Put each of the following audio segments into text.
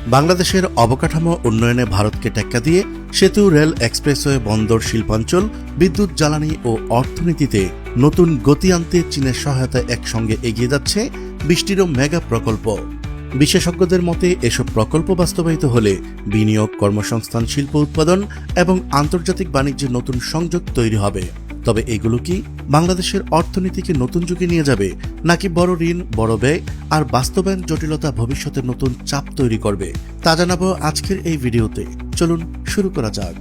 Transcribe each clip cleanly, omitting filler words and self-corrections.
বাংলাদেশের অবকাঠামো উন্নয়নে ভারতকে টেক্কা দিয়ে সেতু, রেল, এক্সপ্রেসওয়ে, বন্দর, শিল্পাঞ্চল, বিদ্যুৎ, জ্বালানি ও অর্থনীতিতে নতুন গতি আনতে চীনের সহায়তায় একসঙ্গে এগিয়ে যাচ্ছে 20টিরও মেগা প্রকল্প। বিশেষজ্ঞদের মতে এসব প্রকল্প বাস্তবায়িত হলে বিনিয়োগ, কর্মসংস্থান, শিল্প উৎপাদন এবং আন্তর্জাতিক বাণিজ্যের নতুন সংযোগ তৈরি হবে। তবে এগুলো কি বাংলাদেশের অর্থনীতিকে নতুন যুগে নিয়ে যাবে, নাকি বড় ঋণ, বড় ব্যয় আর বাস্তবায়ন জটিলতা ভবিষ্যতে নতুন চাপ তৈরি করবে, তা জানাবো আজকের এই ভিডিওতে। চলুন শুরু করা যাক।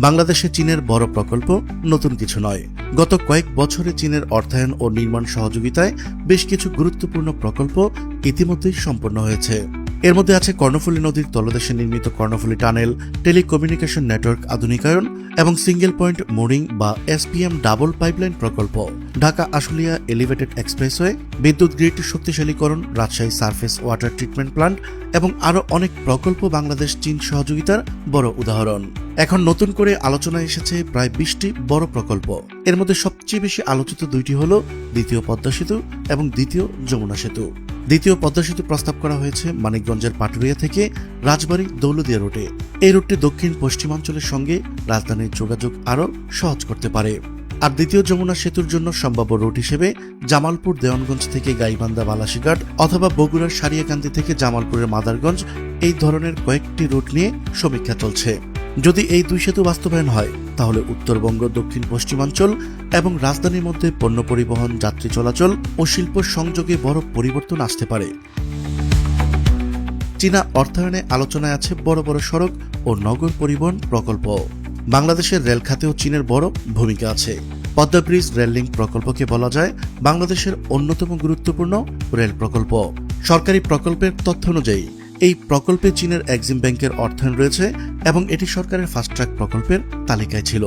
বাংলাদেশে চীনের বড় প্রকল্প নতুন কিছু নয়। গত কয়েক বছরে চীনের অর্থায়ন ও নির্মাণ সহযোগিতায় বেশ কিছু গুরুত্বপূর্ণ প্রকল্প ইতিমধ্যেই সম্পন্ন হয়েছে। এর মধ্যে আছে কর্ণফুলী নদীর তলদেশে নির্মিত কর্ণফুলী টানেল, টেলিকমিউনিকেশন নেটওয়ার্ক আধুনিকায়ন এবং সিঙ্গেল পয়েন্ট মোরিং বা এসপিএম ডাবল পাইপলাইন প্রকল্প, ঢাকা আশুলিয়া এলিভেটেড এক্সপ্রেসওয়ে, বিদ্যুৎ গ্রিড শক্তিশালীকরণ, Rajshahi surface water treatment plant এবং আরও অনেক প্রকল্প বাংলাদেশ চীন সহযোগিতার বড় উদাহরণ। এখন নতুন করে আলোচনায় এসেছে প্রায় 20টি বড় প্রকল্প। এর মধ্যে সবচেয়ে বেশি আলোচিত দুইটি হল দ্বিতীয় পদ্মা সেতু এবং দ্বিতীয় যমুনা সেতু। দ্বিতীয় পদ্মা সেতু প্রস্তাব করা হয়েছে মানিকগঞ্জের পাটুরিয়া থেকে রাজবাড়ী দৌলদিয়া রুটে। এই রুটটি দক্ষিণ পশ্চিমাঞ্চলের সঙ্গে রাজধানীর যোগাযোগ আরও সহজ করতে পারে। আর দ্বিতীয় যমুনা সেতুর জন্য সম্ভাব্য রুট হিসেবে জামালপুর দেওয়ানগঞ্জ থেকে গাইবান্ধা বালাসীঘাট অথবা বগুড়ার সারিয়াকান্দি থেকে জামালপুরের মাদারগঞ্জ, এই ধরনের কয়েকটি রুট নিয়ে সমীক্ষা চলছে। যদি এই দুই সেতু বাস্তবায়ন হয় তাহলে উত্তরবঙ্গ, দক্ষিণ পশ্চিমাঞ্চল এবং রাজধানীর মধ্যে পণ্য পরিবহন, যাত্রী চলাচল ও শিল্প সংযোগে বড় পরিবর্তন আসতে পারে। চীনা অর্থায়নে আলোচনায় আছে বড় বড় সড়ক ও নগর পরিবহন প্রকল্প। বাংলাদেশের রেল খাতেও চীনের বড় ভূমিকা আছে। পদ্মা ব্রিজ রেল লিঙ্ক প্রকল্পকে বলা যায় বাংলাদেশের অন্যতম গুরুত্বপূর্ণ রেল প্রকল্প। সরকারি প্রকল্পের তথ্য অনুযায়ী এই প্রকল্পে চীনের এক্সিম ব্যাংকের অর্থায়ন রয়েছে এবং এটি সরকারের ফাস্ট ট্র্যাক প্রকল্পের তালিকায় ছিল।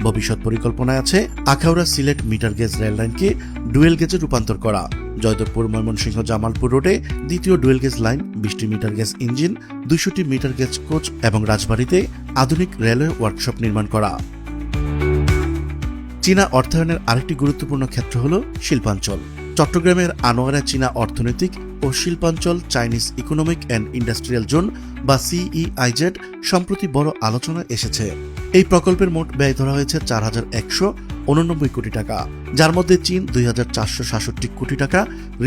ভবিষ্যৎ পরিকল্পনায় আছে Akhaura Sylhet metre gauge rail লাইনকে ডুয়েল গেজে রূপান্তর করা, জয়দেবপুর ময়মনসিংহ জামালপুর রোডে দ্বিতীয় ডুয়েল গেজ লাইন, 20টি মিটার গেজ ইঞ্জিন, 200টি মিটার গেজ কোচ এবং রাজবাড়ীতে আধুনিক রেলওয়ে ওয়ার্কশপ নির্মাণ করা। চীনা অর্থায়নের আরেকটি গুরুত্বপূর্ণ ক্ষেত্র হল শিল্পাঞ্চল। চট্টগ্রামের আনোয়ারা চীনা অর্থনৈতিক ও শিল্পাঞ্চল Chinese economic and industrial zone বা CEIZ সম্প্রতি বড় আলোচনায় এসেছে। এই প্রকল্পের মোট ব্যয় ধরা হয়েছে 4,189 কোটি টাকা, যার মধ্যে চীন 2,466 কোটি টাকা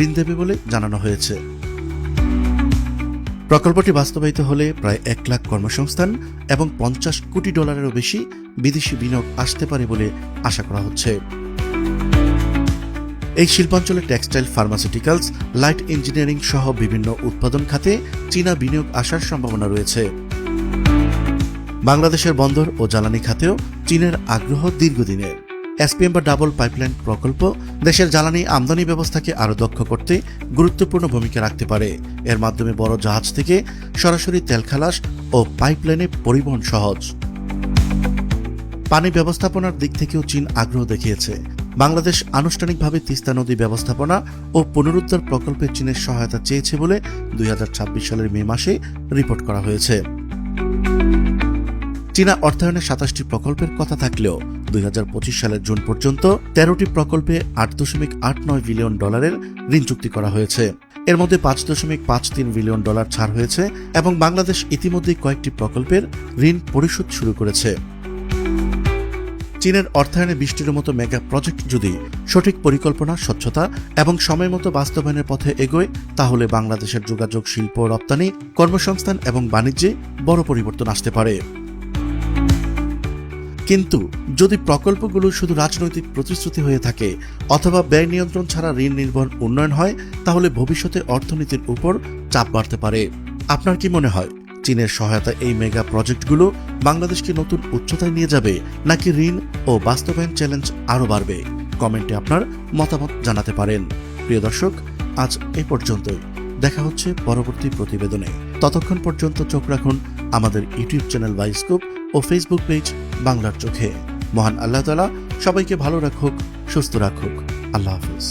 ঋণ দেবে বলে জানানো হয়েছে। প্রকল্পটি বাস্তবায়িত হলে প্রায় 1 লাখ কর্মসংস্থান এবং $50 কোটিরও বেশি বিদেশি বিনিয়োগ আসতে পারে বলে আশা করা হচ্ছে। এই শিল্পাঞ্চলে টেক্সটাইল, ফার্মাসিউটিক্যালস, লাইট ইঞ্জিনিয়ারিং সহ বিভিন্ন উৎপাদন খাতে চীনা বিনিয়োগ আসার সম্ভাবনা রয়েছে। বাংলাদেশের বন্দর ও জ্বালানি খাতেও চীনের আগ্রহ দীর্ঘদিনের। এসপিএম বা ডাবল পাইপলাইন প্রকল্প দেশের জ্বালানি আমদানি ব্যবস্থাকে আরও দক্ষ করতে গুরুত্বপূর্ণ ভূমিকা রাখতে পারে। এর মাধ্যমে বড় জাহাজ থেকে সরাসরি তেল খালাস ও পাইপলাইনে পরিবহন সহজ। পানি ব্যবস্থাপনার দিক থেকেও চীন আগ্রহ দেখিয়েছে। বাংলাদেশ আনুষ্ঠানিকভাবে তিস্তা নদী ব্যবস্থাপনা ও পুনরুদ্ধার প্রকল্পে চীনের সহায়তা চেয়েছে বলে 2026 সালের মে মাসে রিপোর্ট করা হয়েছে। চীনা অর্থায়নে 27টি প্রকল্পের কথা থাকলেও 2025 সালের জুন পর্যন্ত 13টি প্রকল্পে $8.89 বিলিয়ন ঋণ চুক্তি করা হয়েছে। এর মধ্যে $5.53 বিলিয়ন ছাড় হয়েছে এবং বাংলাদেশ ইতিমধ্যেই কয়েকটি প্রকল্পের ঋণ পরিশোধ শুরু করেছে। চীনের অর্থায়নে 20টির মতো মেগা প্রজেক্ট যদি সঠিক পরিকল্পনা, স্বচ্ছতা এবং সময় মতো বাস্তবায়নের পথে এগোয় তাহলে বাংলাদেশের যোগাযোগ, শিল্প, রপ্তানি, কর্মসংস্থান এবং বাণিজ্যে বড় পরিবর্তন আসতে পারে। কিন্তু যদি প্রকল্পগুলো শুধু রাজনৈতিক প্রতিশ্রুতি হয়ে থাকে অথবা ব্যয় নিয়ন্ত্রণ ছাড়া ঋণ নির্ভর উন্নয়ন হয় তাহলে ভবিষ্যতে অর্থনীতির উপর চাপ বাড়তে পারে। আপনার কি মনে হয় চীনের সহায়তা এই মেগা প্রজেক্টগুলো বাংলাদেশকে নতুন উচ্চতায় নিয়ে যাবে, নাকি ঋণ ও বাস্তবায়ন চ্যালেঞ্জ আরও বাড়বে? কমেন্টে আপনার মতামত জানাতে পারেন। প্রিয় দর্শক, আজ এই পর্যন্তই। দেখা হচ্ছে পরবর্তী প্রতিবেদনে। ততক্ষণ পর্যন্ত চোখ রাখুন আমাদের ইউটিউব চ্যানেল বাইস্কোপ ও ফেসবুক পেজ বাংলার চোখে। মহান আল্লাহ তাআলা সবাইকে ভালো রাখুক, সুস্থ রাখুক। আল্লাহ হাফেজ।